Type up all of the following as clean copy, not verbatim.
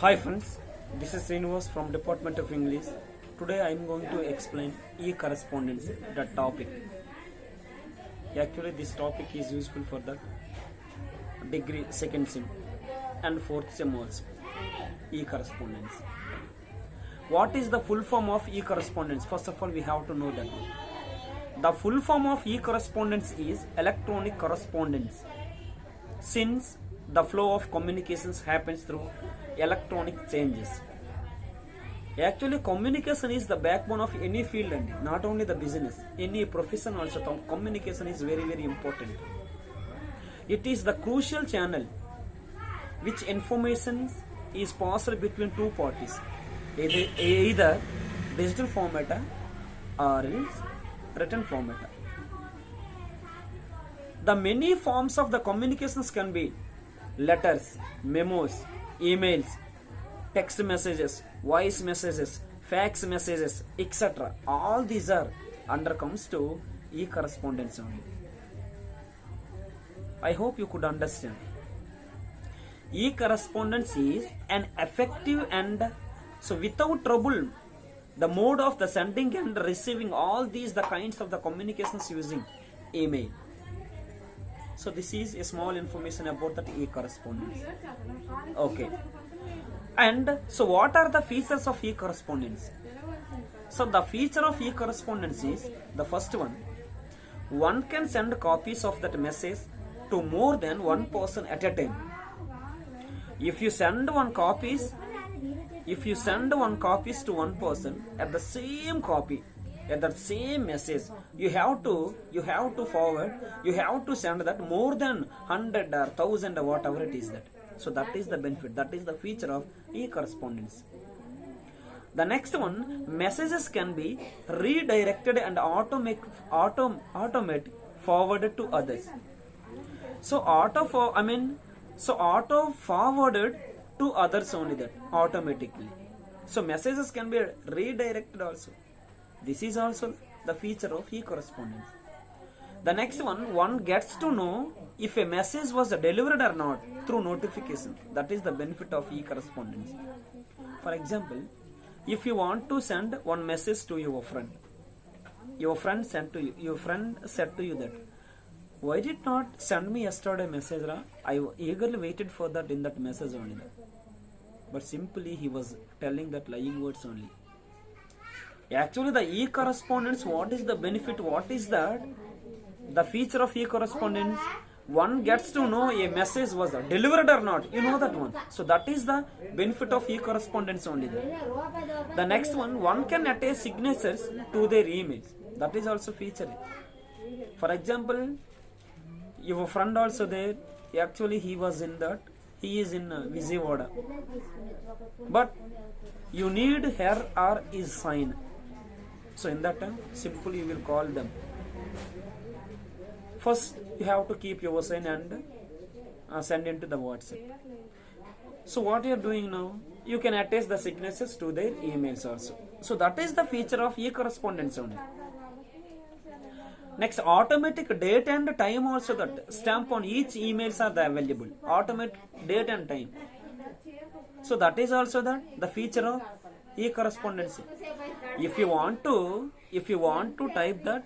Hi friends, this is Srinivas from Department of English. Today I am going to explain e-correspondence, the topic. Actually this topic is useful for the degree second sem and fourth sem also. E-correspondence. What is the full form of e-correspondence? First of all we have to know that. The full form of e-correspondence is electronic correspondence. Since the flow of communications happens through electronic changes. Actually communication is the backbone of any field, and not only the business, any profession also. Communication is very important. It is the crucial channel which information is passed between two parties, either digital format or else written format. The many forms of the communications can be letters, memos, emails, text messages, voice messages, fax messages, etc. All these are comes to e-correspondence only. I hope you could understand. E-correspondence is an effective and so without trouble the mode of the sending and receiving all these the kinds of the communications using email. So this is a small information about that e-correspondence. Okay. And so what are the features of e-correspondence? So the feature of e-correspondence is the first one. One can send copies of that message to more than one person at a time. If you send one copies to one person at the same copy, at that same message, you have to forward, you have to send that more than 100 or 1000 or whatever it is that. So that is the benefit, that is the feature of e-correspondence. The next one, messages can be redirected and automate forwarded to others. So auto forwarded to others only, that automatically. So messages can be redirected also. This is also the feature of e-correspondence. The next one gets to know if a message was delivered or not through notification. That is the benefit of e-correspondence. For example, if you want to send one message to your friend said to you that, why did not send me yesterday message? I eagerly waited for that in that message only. But simply he was telling that lying words only. Actually the e-correspondence, what is the benefit? What is that? The feature of e-correspondence, one gets to know a message was delivered or not. You know that one. So that is the benefit of e-correspondence only. The next one can attach signatures to their emails. That is also feature. For example, your friend also there, actually he is in Vijayawada. But you need her or his sign. So in that time, simply you will call them. First, you have to keep your sign and send into the WhatsApp. So what you are doing now, you can attach the signatures to their emails also. So that is the feature of e-correspondence only. Next, automatic date and time also, that stamp on each emails are available. Automatic date and time. So that is also the feature of e-correspondence. If you want to type that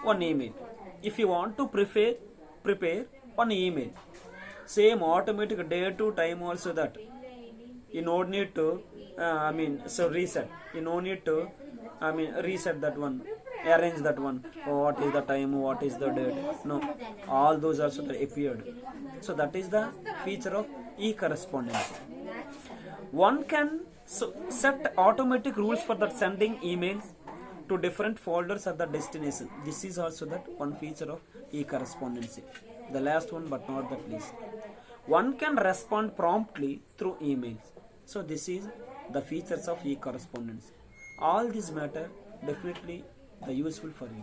one email, if you want to prepare one email, same automatic date to time also, that you don't need to reset. You don't need to reset that one, arrange that one. What is the time, what is the date? No, all those also appeared. So that is the feature of e-correspondence. One can set automatic rules for that sending emails to different folders at the destination. This is also that one feature of e-correspondence. The last one but not the least, one can respond promptly through emails. So this is the features of e-correspondence. All these matter definitely the useful for you.